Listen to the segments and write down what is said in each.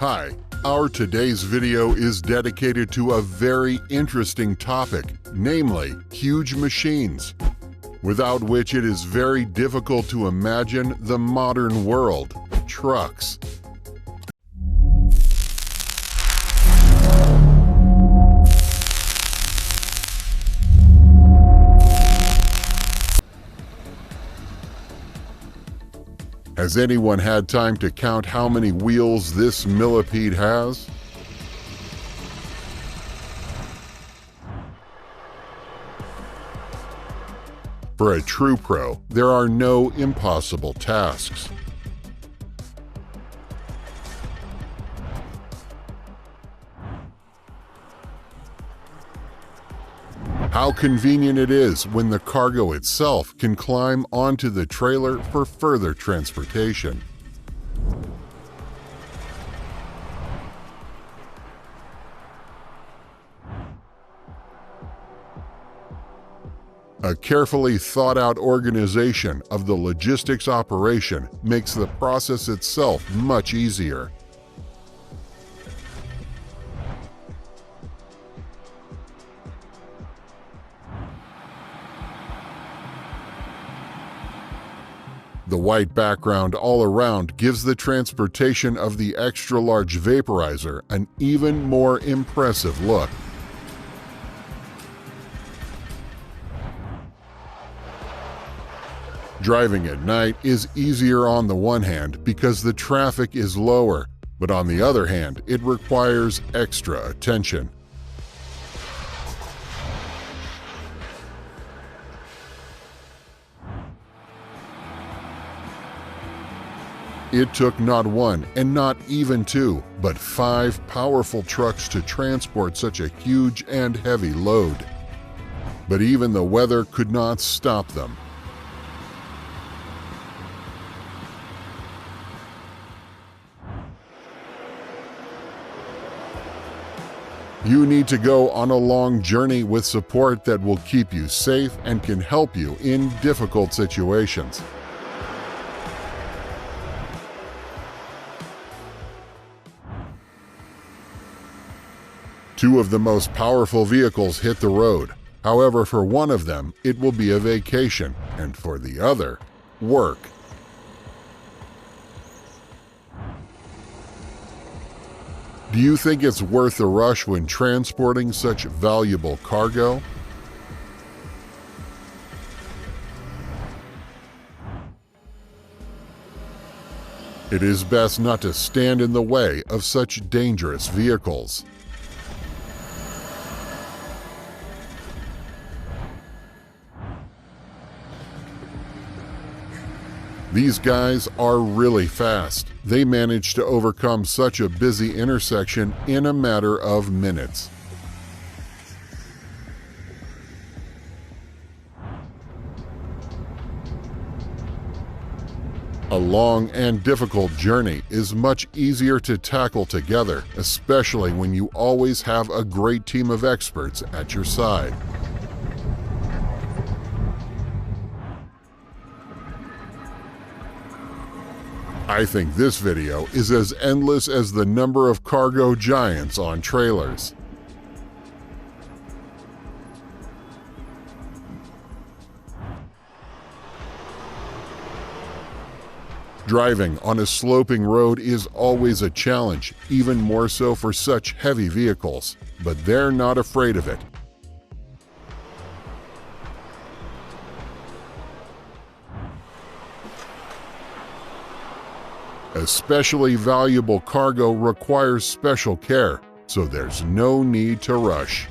Hi, our today's video is dedicated to a very interesting topic, namely huge machines, without which it is very difficult to imagine the modern world, trucks. Has anyone had time to count how many wheels this millipede has? For a true pro, there are no impossible tasks. How convenient it is when the cargo itself can climb onto the trailer for further transportation. A carefully thought-out organization of the logistics operation makes the process itself much easier. The white background all around gives the transportation of the extra-large vaporizer an even more impressive look. Driving at night is easier on the one hand because the traffic is lower, but on the other hand, it requires extra attention. It took not one and not even two, but 5 powerful trucks to transport such a huge and heavy load. But even the weather could not stop them. You need to go on a long journey with support that will keep you safe and can help you in difficult situations. Two of the most powerful vehicles hit the road. However, for one of them, it will be a vacation, and for the other, work. Do you think it's worth the rush when transporting such valuable cargo? It is best not to stand in the way of such dangerous vehicles. These guys are really fast. They managed to overcome such a busy intersection in a matter of minutes. A long and difficult journey is much easier to tackle together, especially when you always have a great team of experts at your side. I think this video is as endless as the number of cargo giants on trailers. Driving on a sloping road is always a challenge, even more so for such heavy vehicles, but they're not afraid of it. Especially valuable cargo requires special care, so there's no need to rush.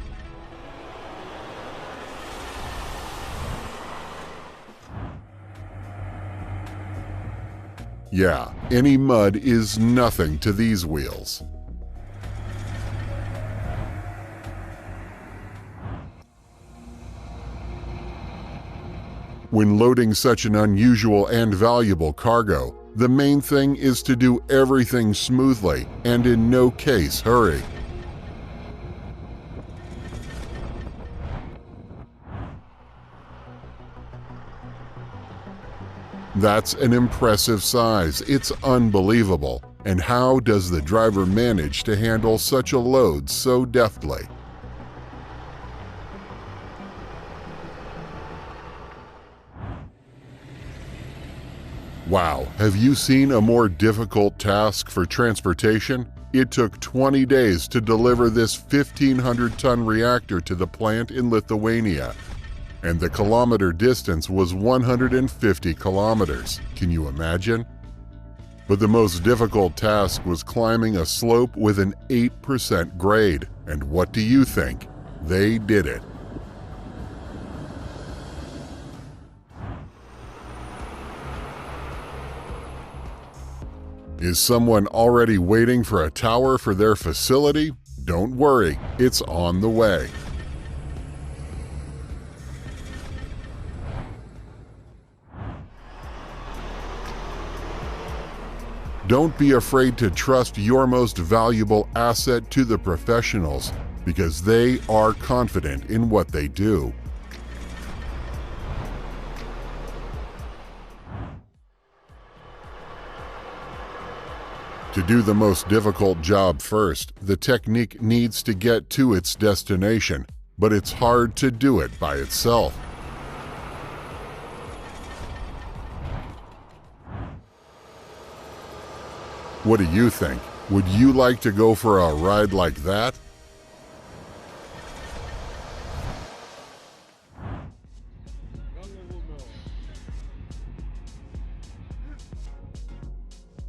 Yeah, any mud is nothing to these wheels. When loading such an unusual and valuable cargo, the main thing is to do everything smoothly and in no case hurry. That's an impressive size. It's unbelievable. And how does the driver manage to handle such a load so deftly? Wow, have you seen a more difficult task for transportation? It took 20 days to deliver this 1,500-ton reactor to the plant in Lithuania. And the kilometer distance was 150 kilometers. Can you imagine? But the most difficult task was climbing a slope with an 8% grade. And what do you think? They did it. Is someone already waiting for a tower for their facility? Don't worry, it's on the way. Don't be afraid to trust your most valuable asset to the professionals, because they are confident in what they do. To do the most difficult job first, the technique needs to get to its destination, but it's hard to do it by itself. What do you think? Would you like to go for a ride like that?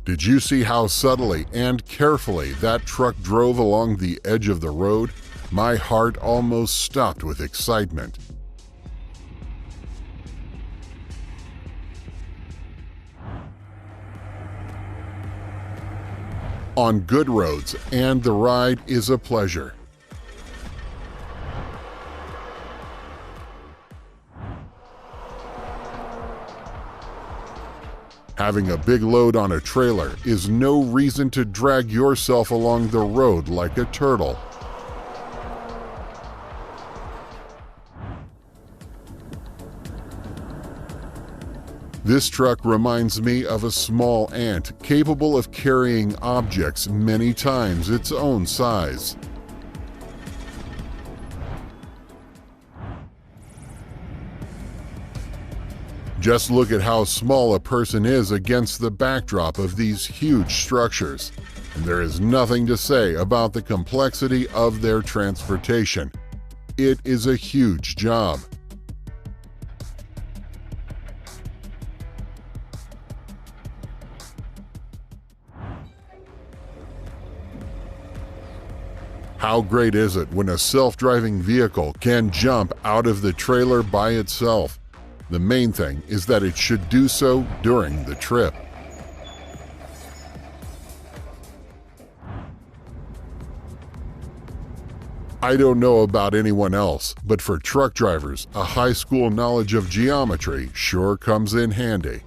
Did you see how subtly and carefully that truck drove along the edge of the road? My heart almost stopped with excitement. On good roads, and the ride is a pleasure. Having a big load on a trailer is no reason to drag yourself along the road like a turtle. This truck reminds me of a small ant capable of carrying objects many times its own size. Just look at how small a person is against the backdrop of these huge structures. And there is nothing to say about the complexity of their transportation. It is a huge job. How great is it when a self-driving vehicle can jump out of the trailer by itself? The main thing is that it should do so during the trip. I don't know about anyone else, but for truck drivers, a high school knowledge of geometry sure comes in handy.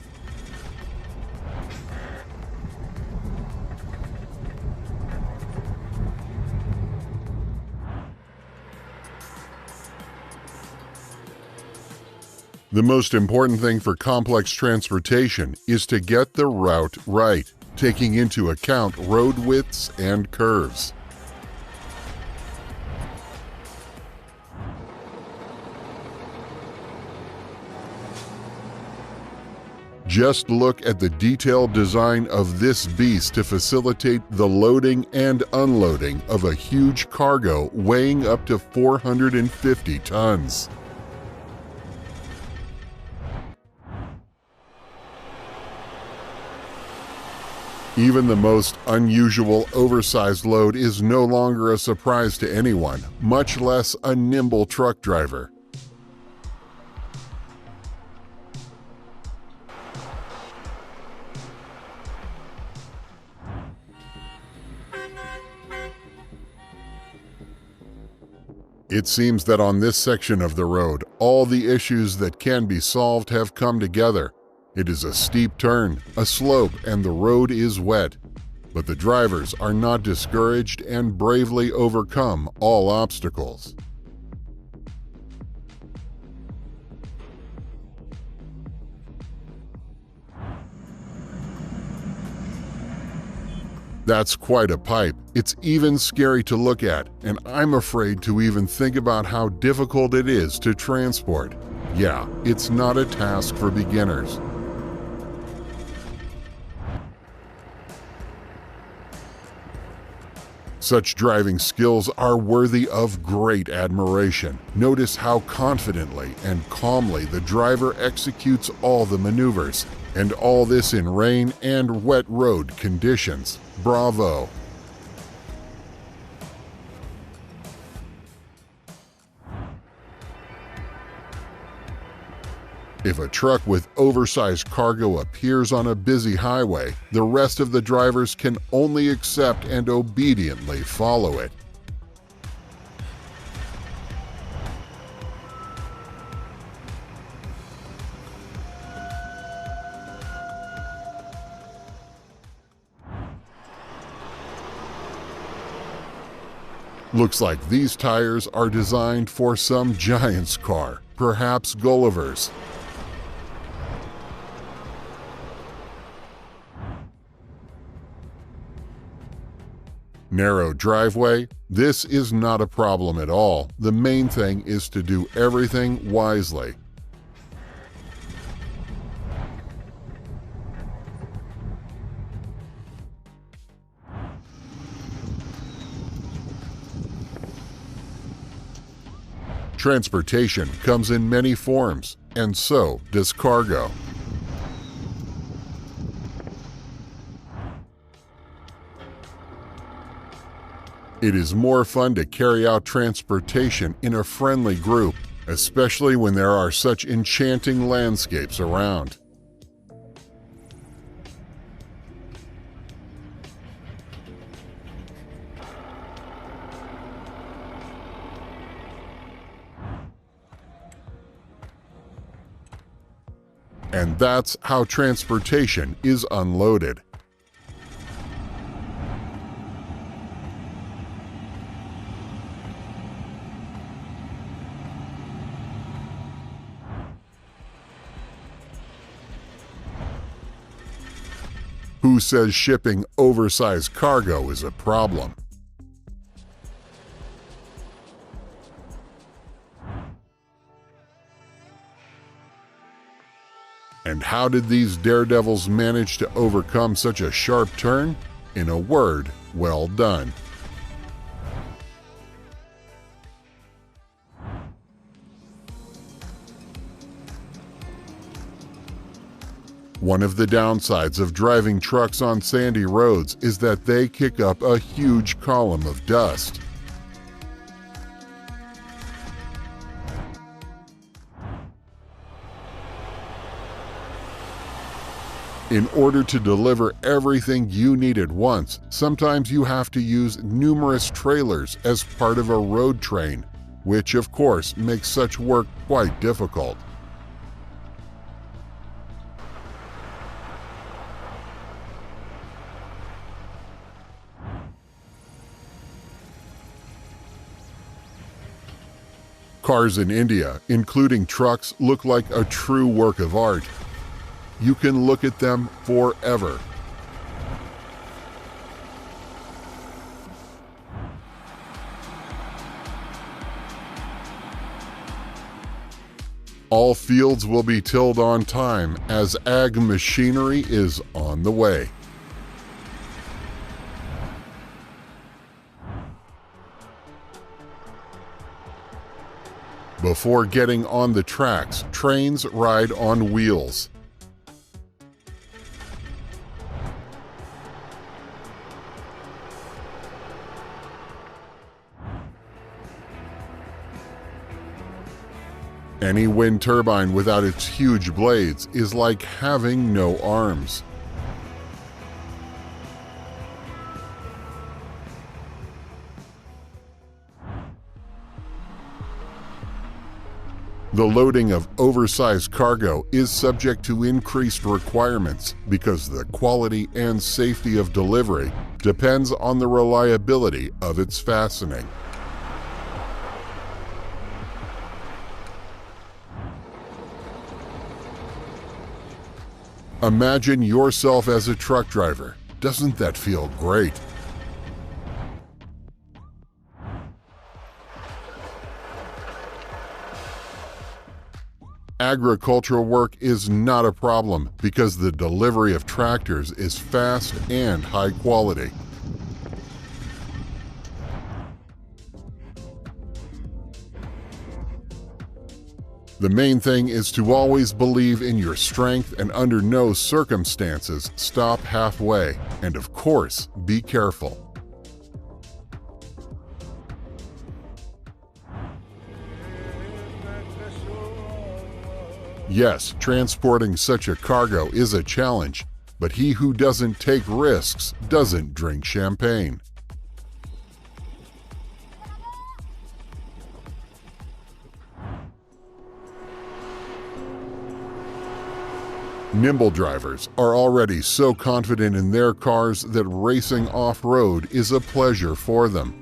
The most important thing for complex transportation is to get the route right, taking into account road widths and curves. Just look at the detailed design of this beast to facilitate the loading and unloading of a huge cargo weighing up to 450 tons. Even the most unusual oversized load is no longer a surprise to anyone, much less a nimble truck driver. It seems that on this section of the road, all the issues that can be solved have come together. It is a steep turn, a slope, and the road is wet. But the drivers are not discouraged and bravely overcome all obstacles. That's quite a pipe. It's even scary to look at, and I'm afraid to even think about how difficult it is to transport. Yeah, it's not a task for beginners. Such driving skills are worthy of great admiration. Notice how confidently and calmly the driver executes all the maneuvers, and all this in rain and wet road conditions. Bravo! If a truck with oversized cargo appears on a busy highway, the rest of the drivers can only accept and obediently follow it. Looks like these tires are designed for some giant's car, perhaps Gulliver's. Narrow driveway? This is not a problem at all. The main thing is to do everything wisely. Transportation comes in many forms, and so does cargo. It is more fun to carry out transportation in a friendly group, especially when there are such enchanting landscapes around. And that's how transportation is unloaded. Who says shipping oversized cargo is a problem? And how did these daredevils manage to overcome such a sharp turn? In a word, well done. One of the downsides of driving trucks on sandy roads is that they kick up a huge column of dust. In order to deliver everything you need at once, sometimes you have to use numerous trailers as part of a road train, which of course makes such work quite difficult. Cars in India, including trucks, look like a true work of art. You can look at them forever. All fields will be tilled on time as ag machinery is on the way. Before getting on the tracks, trains ride on wheels. Any wind turbine without its huge blades is like having no arms. The loading of oversized cargo is subject to increased requirements because the quality and safety of delivery depends on the reliability of its fastening. Imagine yourself as a truck driver. Doesn't that feel great? Agricultural work is not a problem because the delivery of tractors is fast and high quality. The main thing is to always believe in your strength and under no circumstances stop halfway, and of course, be careful. Yes, transporting such a cargo is a challenge, but he who doesn't take risks doesn't drink champagne. Nimble drivers are already so confident in their cars that racing off-road is a pleasure for them.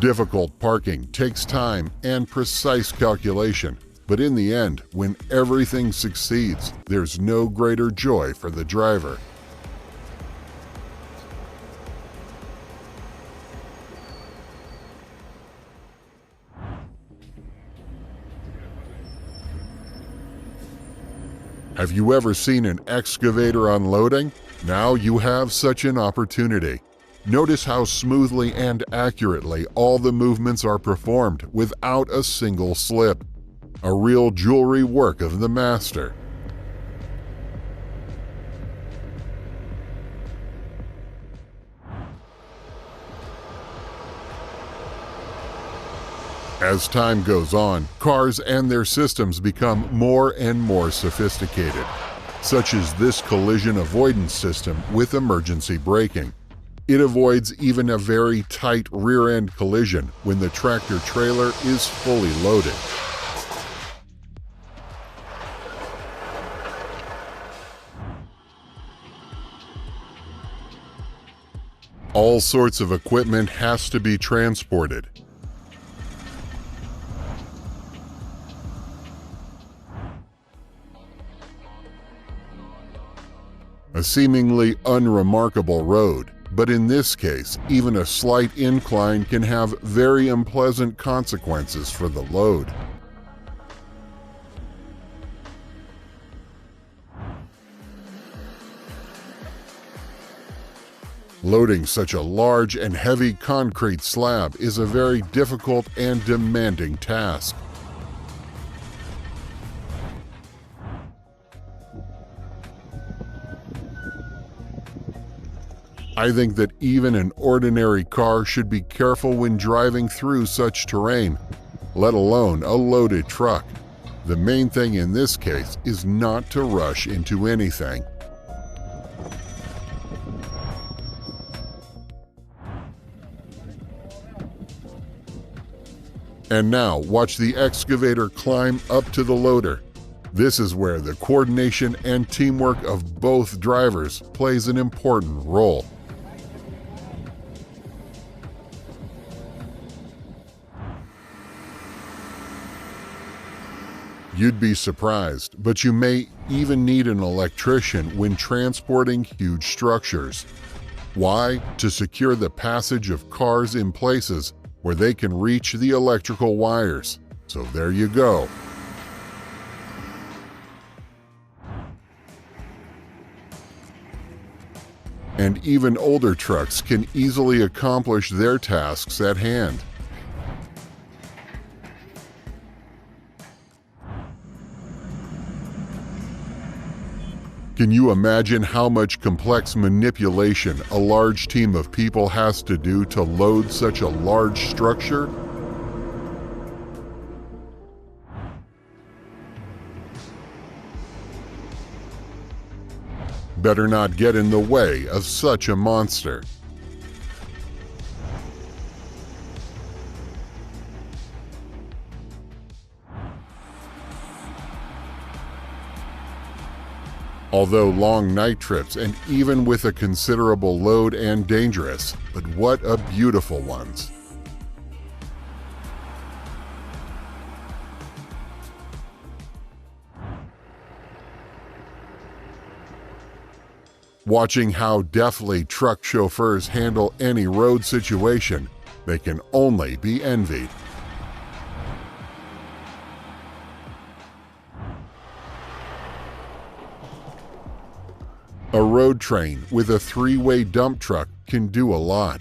Difficult parking takes time and precise calculation, but in the end, when everything succeeds, there's no greater joy for the driver. Have you ever seen an excavator unloading? Now you have such an opportunity. Notice how smoothly and accurately all the movements are performed without a single slip. A real jewelry work of the master. As time goes on, cars and their systems become more and more sophisticated, such as this collision avoidance system with emergency braking. It avoids even a very tight rear-end collision when the tractor-trailer is fully loaded. All sorts of equipment has to be transported. A seemingly unremarkable road, but in this case, even a slight incline can have very unpleasant consequences for the load. Loading such a large and heavy concrete slab is a very difficult and demanding task. I think that even an ordinary car should be careful when driving through such terrain, let alone a loaded truck. The main thing in this case is not to rush into anything. And now watch the excavator climb up to the loader. This is where the coordination and teamwork of both drivers plays an important role. You'd be surprised, but you may even need an electrician when transporting huge structures. Why? To secure the passage of cars in places where they can reach the electrical wires. So there you go. And even older trucks can easily accomplish their tasks at hand. Can you imagine how much complex manipulation a large team of people has to do to load such a large structure? Better not get in the way of such a monster. Although long night trips and even with a considerable load and dangerous, but what a beautiful ones. Watching how deftly truck chauffeurs handle any road situation, they can only be envied. A road train with a three-way dump truck can do a lot.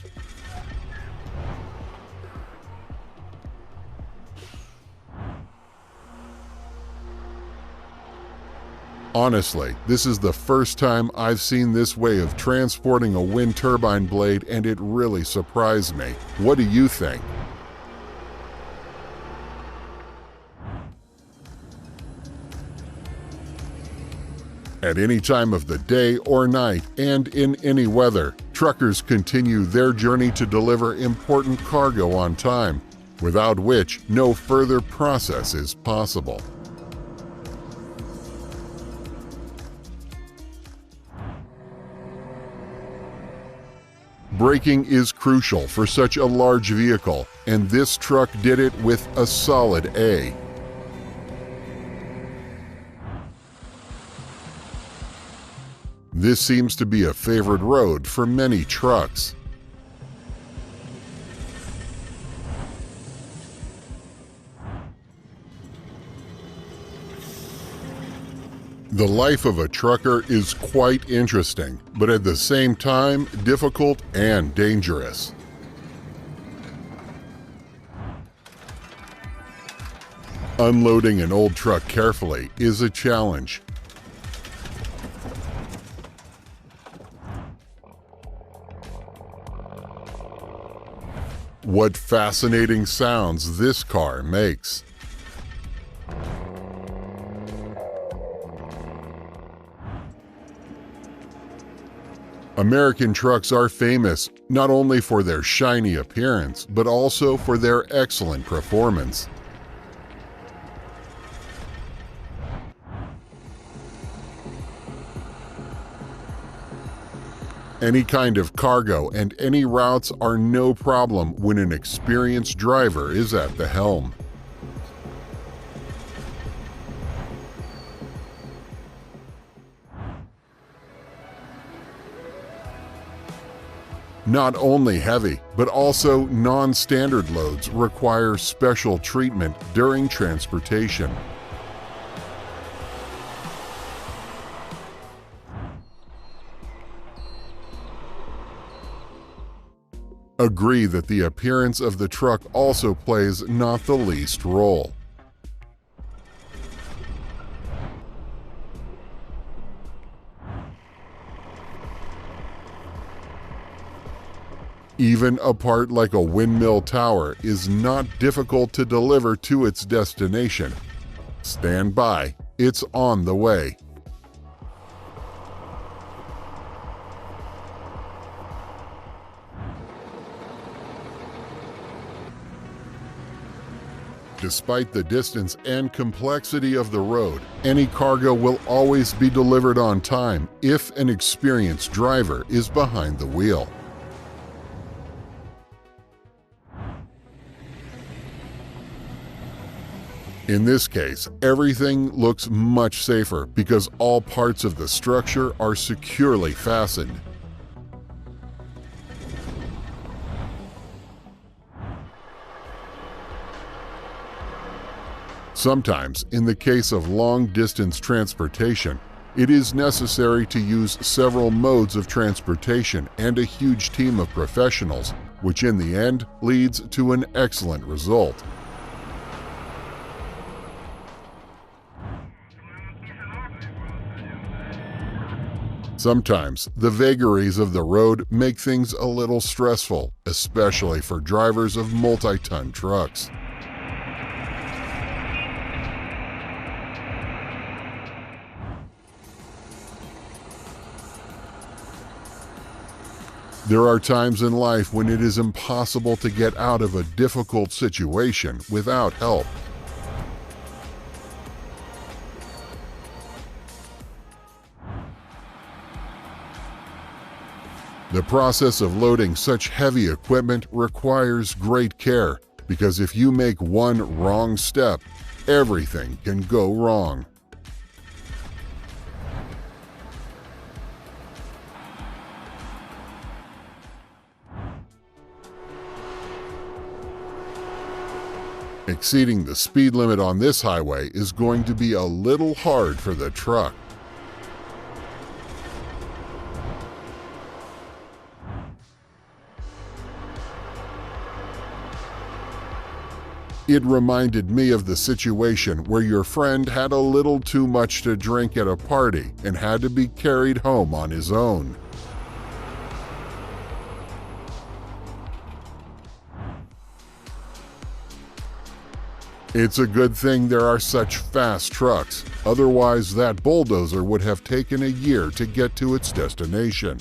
Honestly, this is the first time I've seen this way of transporting a wind turbine blade, and it really surprised me. What do you think? At any time of the day or night and in any weather, truckers continue their journey to deliver important cargo on time, without which no further process is possible. Braking is crucial for such a large vehicle, and this truck did it with a solid A. This seems to be a favored road for many trucks. The life of a trucker is quite interesting, but at the same time difficult and dangerous. Unloading an old truck carefully is a challenge. What fascinating sounds this car makes. American trucks are famous not only for their shiny appearance, but also for their excellent performance. Any kind of cargo and any routes are no problem when an experienced driver is at the helm. Not only heavy, but also non-standard loads require special treatment during transportation. Agree that the appearance of the truck also plays not the least role. Even a part like a windmill tower is not difficult to deliver to its destination. Stand by, it's on the way. Despite the distance and complexity of the road, any cargo will always be delivered on time if an experienced driver is behind the wheel. In this case, everything looks much safer because all parts of the structure are securely fastened. Sometimes, in the case of long-distance transportation, it is necessary to use several modes of transportation and a huge team of professionals, which in the end leads to an excellent result. Sometimes, the vagaries of the road make things a little stressful, especially for drivers of multi-ton trucks. There are times in life when it is impossible to get out of a difficult situation without help. The process of loading such heavy equipment requires great care, because if you make one wrong step, everything can go wrong. Exceeding the speed limit on this highway is going to be a little hard for the truck. It reminded me of the situation where your friend had a little too much to drink at a party and had to be carried home on his own. It's a good thing there are such fast trucks, otherwise that bulldozer would have taken a year to get to its destination.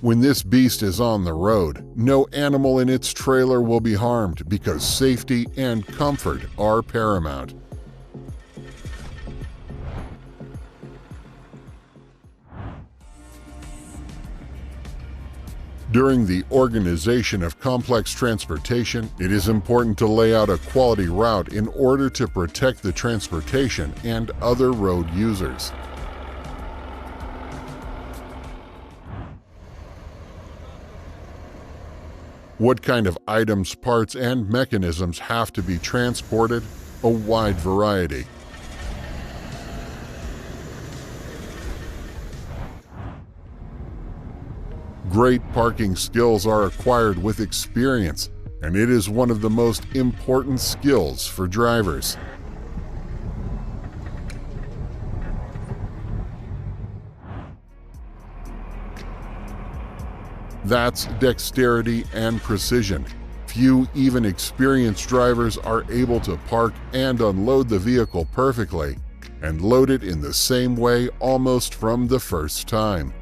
When this beast is on the road, no animal in its trailer will be harmed because safety and comfort are paramount. During the organization of complex transportation, it is important to lay out a quality route in order to protect the transportation and other road users. What kind of items, parts, and mechanisms have to be transported? A wide variety. Great parking skills are acquired with experience, and it is one of the most important skills for drivers. That's dexterity and precision. Few, even experienced drivers are able to park and unload the vehicle perfectly and load it in the same way almost from the first time.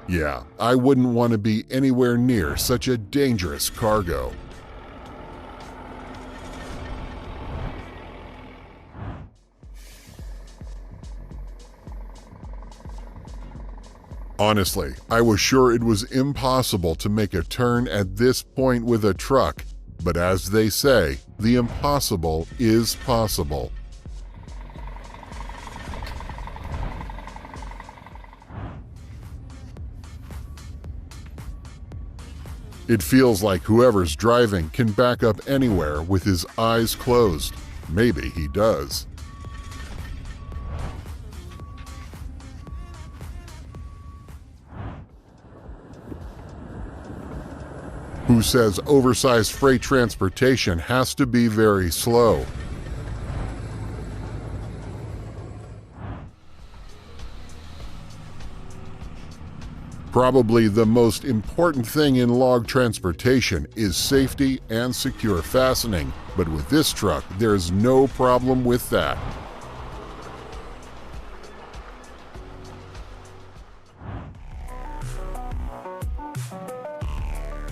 Yeah, I wouldn't want to be anywhere near such a dangerous cargo. Honestly, I was sure it was impossible to make a turn at this point with a truck, but as they say, the impossible is possible. It feels like whoever's driving can back up anywhere with his eyes closed. Maybe he does. Who says oversized freight transportation has to be very slow? Probably the most important thing in log transportation is safety and secure fastening, but with this truck, there's no problem with that.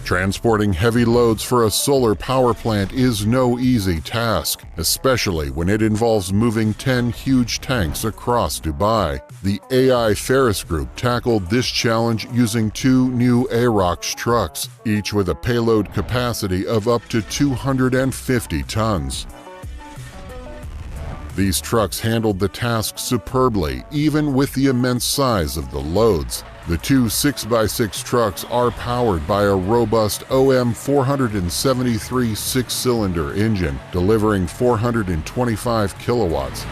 Transporting heavy loads for a solar power plant is no easy task, especially when it involves moving 10 huge tanks across Dubai. The AI Ferris Group tackled this challenge using 2 new Arox trucks, each with a payload capacity of up to 250 tons. These trucks handled the task superbly, even with the immense size of the loads. The 2 6x6 trucks are powered by a robust OM 473 6-cylinder engine, delivering 425 kilowatts.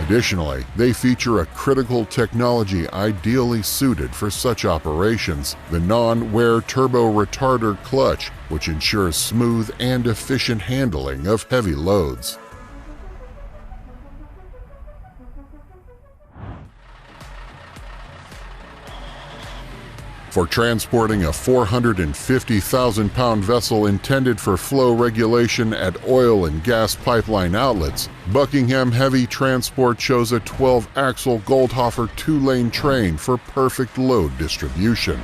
Additionally, they feature a critical technology ideally suited for such operations, the non-wear turbo retarder clutch, which ensures smooth and efficient handling of heavy loads. For transporting a 450,000-pound vessel intended for flow regulation at oil and gas pipeline outlets, Buckingham Heavy Transport chose a 12-axle Goldhofer 2-lane train for perfect load distribution.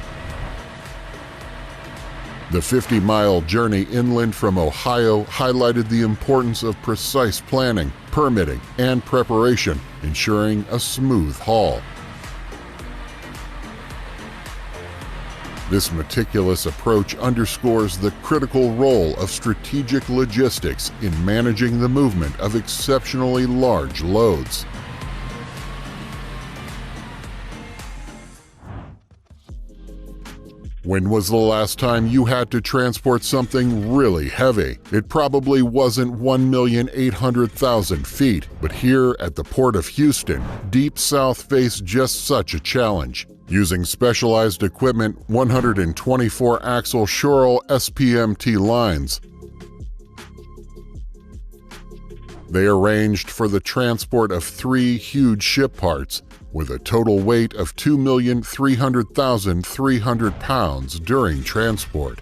The 50-mile journey inland from Ohio highlighted the importance of precise planning, permitting, and preparation, ensuring a smooth haul. This meticulous approach underscores the critical role of strategic logistics in managing the movement of exceptionally large loads. When was the last time you had to transport something really heavy? It probably wasn't 1,800,000 feet, but here at the Port of Houston, Deep South faced just such a challenge. Using specialized equipment, 124-axle Shorel SPMT lines, they arranged for the transport of 3 huge ship parts, with a total weight of 2,300,300 pounds during transport.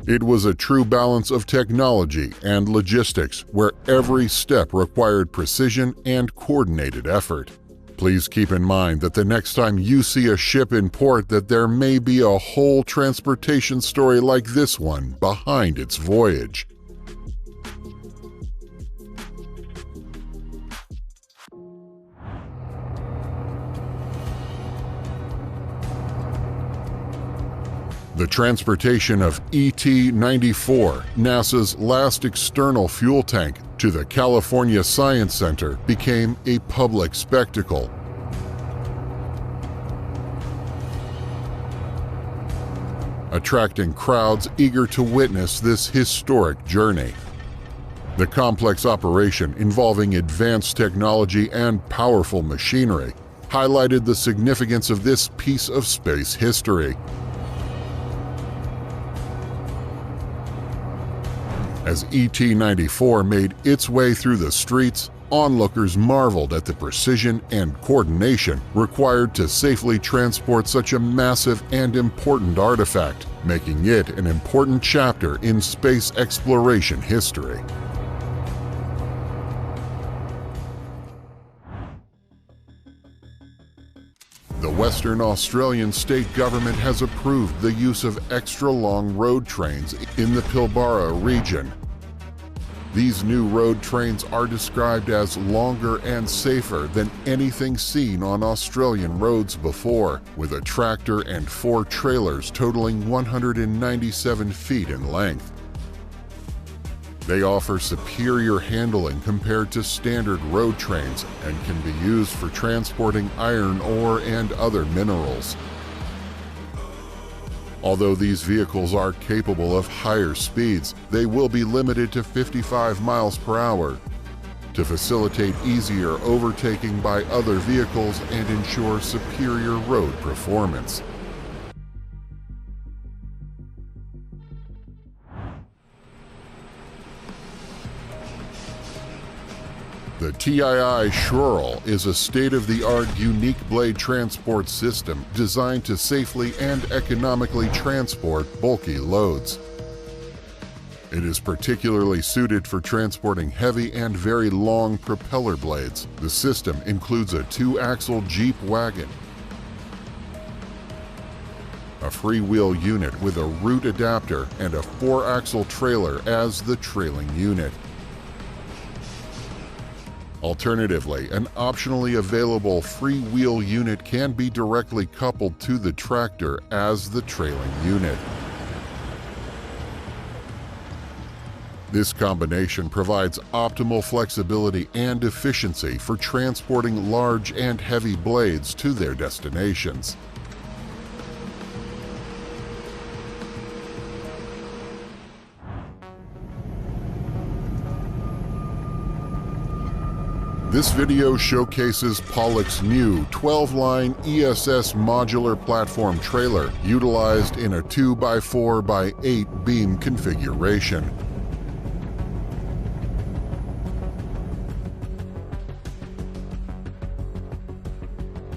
It was a true balance of technology and logistics, where every step required precision and coordinated effort. Please keep in mind that the next time you see a ship in port, that there may be a whole transportation story like this one behind its voyage. The transportation of ET-94, NASA's last external fuel tank, to the California Science Center became a public spectacle. Attracting crowds eager to witness this historic journey. The complex operation, involving advanced technology and powerful machinery, highlighted the significance of this piece of space history. As ET-94 made its way through the streets, onlookers marveled at the precision and coordination required to safely transport such a massive and important artifact, making it an important chapter in space exploration history. The Western Australian state government has approved the use of extra-long road trains in the Pilbara region. These new road trains are described as longer and safer than anything seen on Australian roads before, with a tractor and 4 trailers totaling 197 feet in length. They offer superior handling compared to standard road trains and can be used for transporting iron ore and other minerals. Although these vehicles are capable of higher speeds, they will be limited to 55 miles per hour to facilitate easier overtaking by other vehicles and ensure superior road performance. The TII Shorel is a state-of-the-art unique blade transport system designed to safely and economically transport bulky loads. It is particularly suited for transporting heavy and very long propeller blades. The system includes a 2-axle Jeep wagon, a freewheel unit with a root adapter, and a 4-axle trailer as the trailing unit. Alternatively, an optionally available freewheel unit can be directly coupled to the tractor as the trailing unit. This combination provides optimal flexibility and efficiency for transporting large and heavy blades to their destinations. This video showcases Pollock's new 12-line ESS modular platform trailer utilized in a 2x4x8 beam configuration.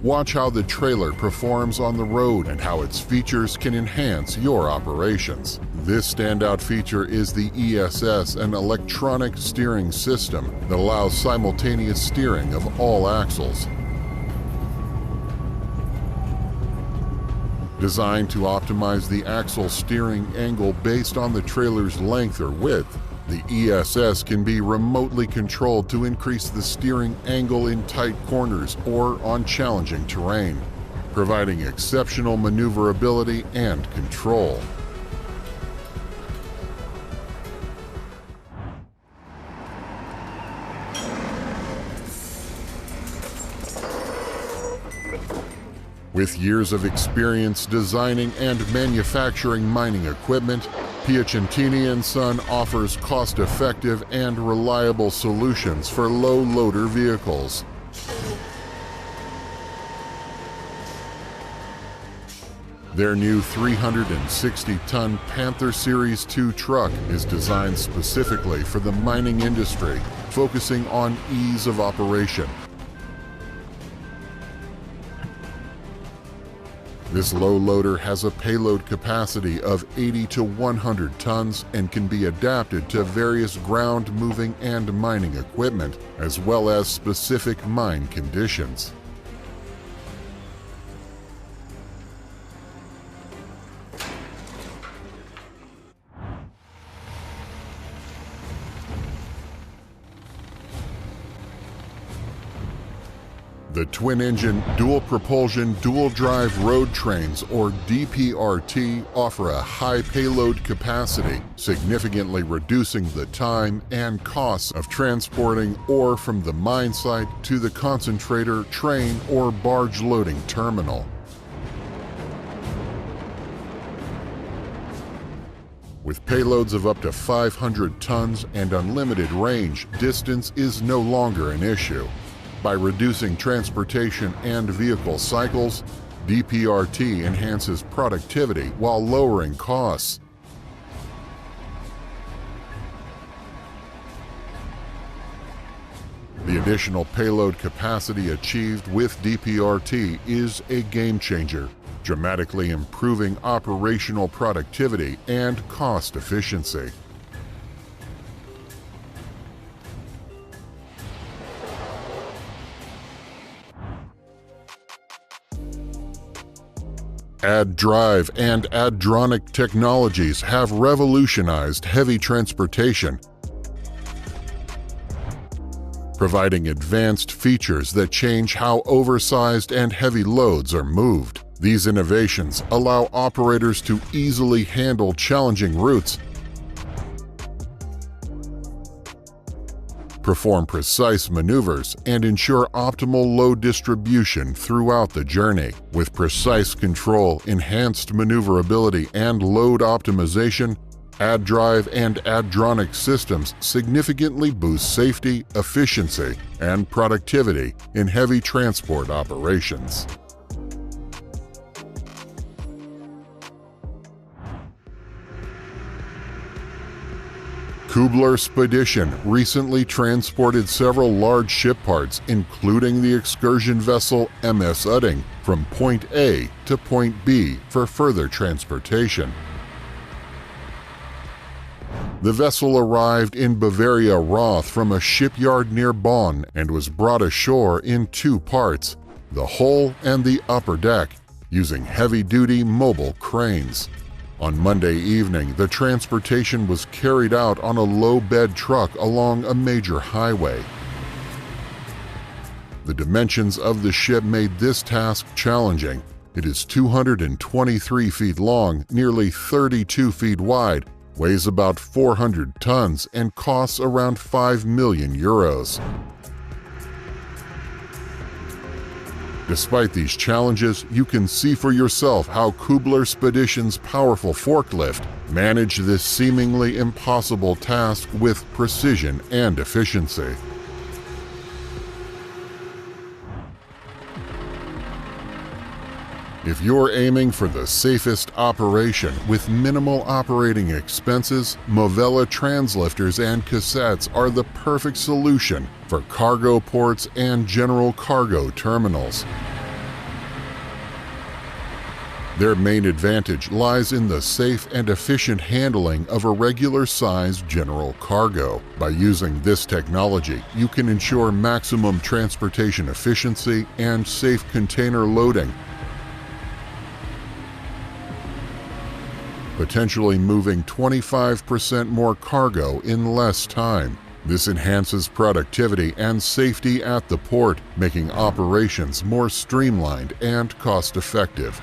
Watch how the trailer performs on the road and how its features can enhance your operations. This standout feature is the ESS, an electronic steering system that allows simultaneous steering of all axles. Designed to optimize the axle steering angle based on the trailer's length or width, the ESS can be remotely controlled to increase the steering angle in tight corners or on challenging terrain. providing exceptional maneuverability and control. With years of experience designing and manufacturing mining equipment, Piacentini & Son offers cost-effective and reliable solutions for low-loader vehicles. Their new 360-ton Panther Series 2 truck is designed specifically for the mining industry, focusing on ease of operation. This low loader has a payload capacity of 80 to 100 tons and can be adapted to various ground moving and mining equipment, as well as specific mine conditions. The twin-engine, dual-propulsion, dual-drive road trains, or DPRT, offer a high payload capacity, significantly reducing the time and costs of transporting ore from the mine site to the concentrator, train, or barge loading terminal. With payloads of up to 500 tons and unlimited range, distance is no longer an issue. By reducing transportation and vehicle cycles, DPRT enhances productivity while lowering costs. The additional payload capacity achieved with DPRT is a game changer, dramatically improving operational productivity and cost efficiency. Add-drive and add-dronic technologies have revolutionized heavy transportation, providing advanced features that change how oversized and heavy loads are moved. These innovations allow operators to easily handle challenging routes, perform precise maneuvers, and ensure optimal load distribution throughout the journey. With precise control, enhanced maneuverability, and load optimization, add-drive and add-dronic systems significantly boost safety, efficiency, and productivity in heavy transport operations. Kubler Spedition recently transported several large ship parts, including the excursion vessel MS Udding, from point A to point B for further transportation. The vessel arrived in Bavaria Roth from a shipyard near Bonn and was brought ashore in two parts, the hull and the upper deck, using heavy-duty mobile cranes. On Monday evening, the transportation was carried out on a low-bed truck along a major highway. The dimensions of the ship made this task challenging. It is 223 feet long, nearly 32 feet wide, weighs about 400 tons, and costs around 5 million euros. Despite these challenges, you can see for yourself how Kubler Spedition's powerful forklift managed this seemingly impossible task with precision and efficiency. If you're aiming for the safest operation with minimal operating expenses, Movella translifters and cassettes are the perfect solution for cargo ports and general cargo terminals. Their main advantage lies in the safe and efficient handling of irregular-sized general cargo. By using this technology, you can ensure maximum transportation efficiency and safe container loading, potentially moving 25% more cargo in less time. This enhances productivity and safety at the port, making operations more streamlined and cost-effective.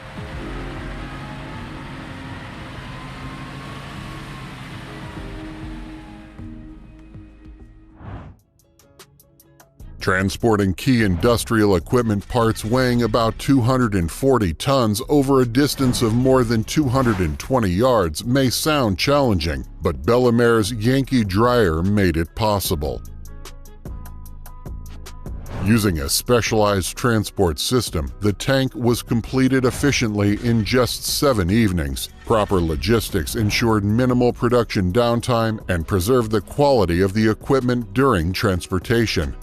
Transporting key industrial equipment parts weighing about 240 tons over a distance of more than 220 yards may sound challenging, but Bel-Air's Yankee dryer made it possible. Using a specialized transport system, the tank was completed efficiently in just 7 evenings. Proper logistics ensured minimal production downtime and preserved the quality of the equipment during transportation.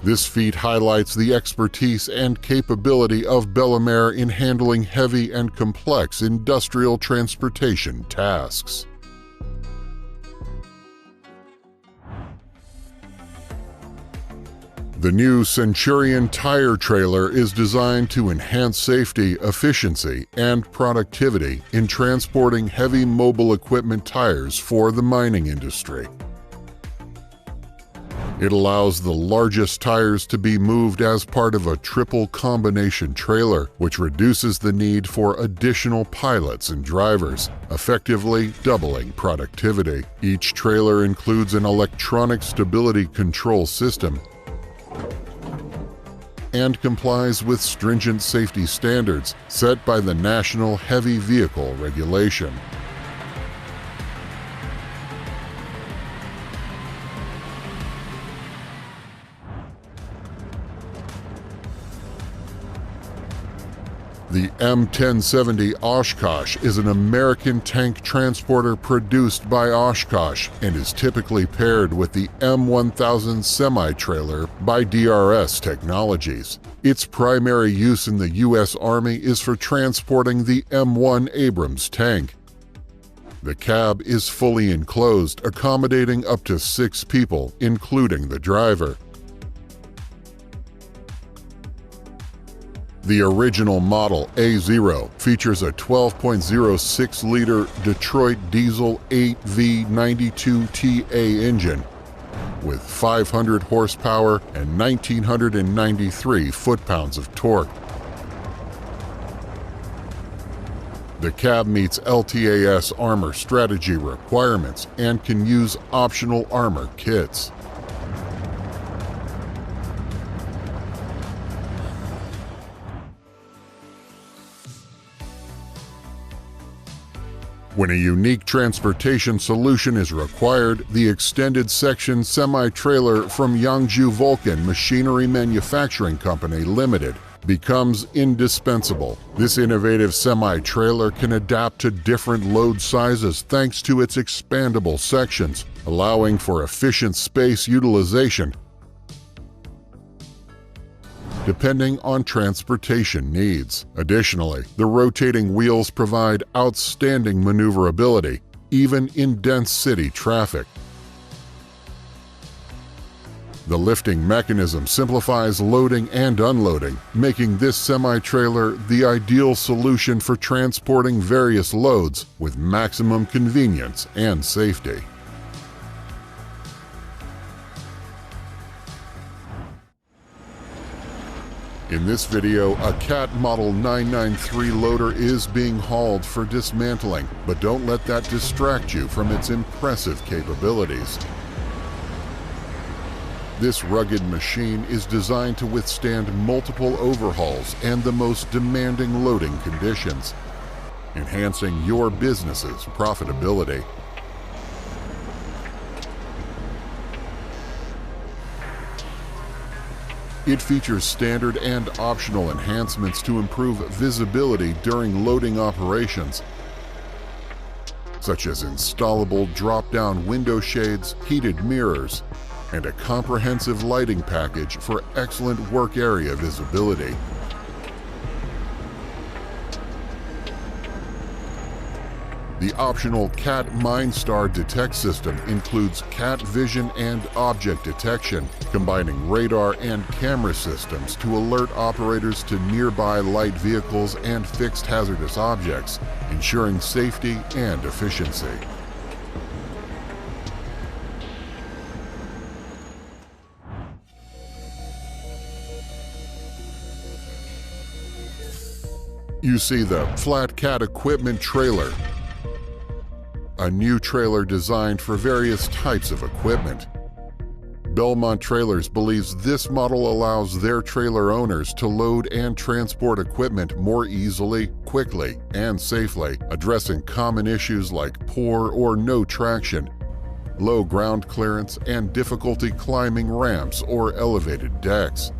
This feat highlights the expertise and capability of Bel-Air in handling heavy and complex industrial transportation tasks. The new Centurion tire trailer is designed to enhance safety, efficiency, and productivity in transporting heavy mobile equipment tires for the mining industry. It allows the largest tires to be moved as part of a triple combination trailer, which reduces the need for additional pilots and drivers, effectively doubling productivity. Each trailer includes an electronic stability control system and complies with stringent safety standards set by the National Heavy Vehicle Regulation. The M1070 Oshkosh is an American tank transporter produced by Oshkosh and is typically paired with the M1000 semi-trailer by DRS Technologies. Its primary use in the U.S. Army is for transporting the M1 Abrams tank. The cab is fully enclosed, accommodating up to 6 people, including the driver. The original model A0 features a 12.06-liter Detroit diesel 8V92TA engine with 500 horsepower and 1,993 foot-pounds of torque. The cab meets LTAS armor strategy requirements and can use optional armor kits. When a unique transportation solution is required, the extended section semi-trailer from Yangju Vulcan Machinery Manufacturing Company Limited becomes indispensable. This innovative semi-trailer can adapt to different load sizes thanks to its expandable sections, allowing for efficient space utilization depending on transportation needs. Additionally, the rotating wheels provide outstanding maneuverability, even in dense city traffic. The lifting mechanism simplifies loading and unloading, making this semi-trailer the ideal solution for transporting various loads with maximum convenience and safety. In this video, a Cat Model 993 loader is being hauled for dismantling, but don't let that distract you from its impressive capabilities. This rugged machine is designed to withstand multiple overhauls and the most demanding loading conditions, enhancing your business's profitability. It features standard and optional enhancements to improve visibility during loading operations, such as installable drop-down window shades, heated mirrors, and a comprehensive lighting package for excellent work area visibility. The optional Cat MineStar Detect system includes Cat vision and object detection, combining radar and camera systems to alert operators to nearby light vehicles and fixed hazardous objects, ensuring safety and efficiency. You see the Flat Cat Equipment Trailer, a new trailer designed for various types of equipment. Belmont Trailers believes this model allows their trailer owners to load and transport equipment more easily, quickly, and safely, addressing common issues like poor or no traction, low ground clearance, and difficulty climbing ramps or elevated decks.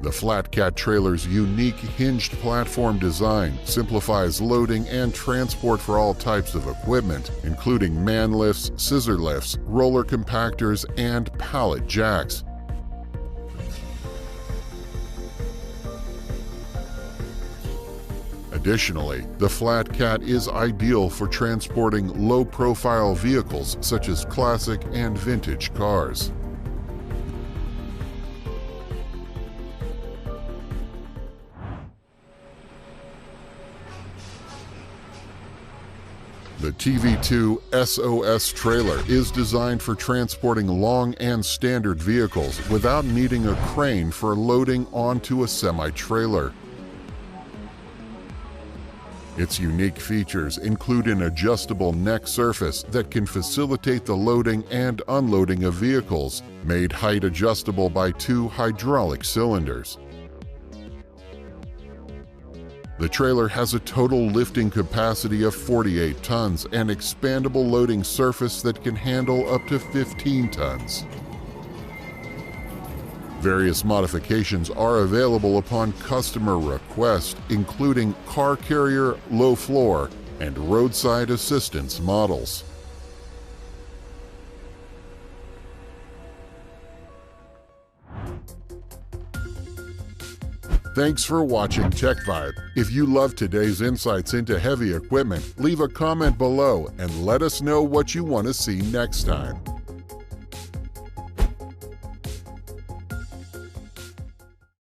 The Flat Cat trailer's unique hinged platform design simplifies loading and transport for all types of equipment, including man lifts, scissor lifts, roller compactors, and pallet jacks. Additionally, the Flat Cat is ideal for transporting low-profile vehicles such as classic and vintage cars. The TV2 SOS trailer is designed for transporting long and standard vehicles without needing a crane for loading onto a semi-trailer. Its unique features include an adjustable neck surface that can facilitate the loading and unloading of vehicles, made height adjustable by 2 hydraulic cylinders. The trailer has a total lifting capacity of 48 tons and expandable loading surface that can handle up to 15 tons. Various modifications are available upon customer request, including car carrier, low floor, and roadside assistance models. Thanks for watching Tech Vibe. If you love today's insights into heavy equipment, leave a comment below and let us know what you want to see next time.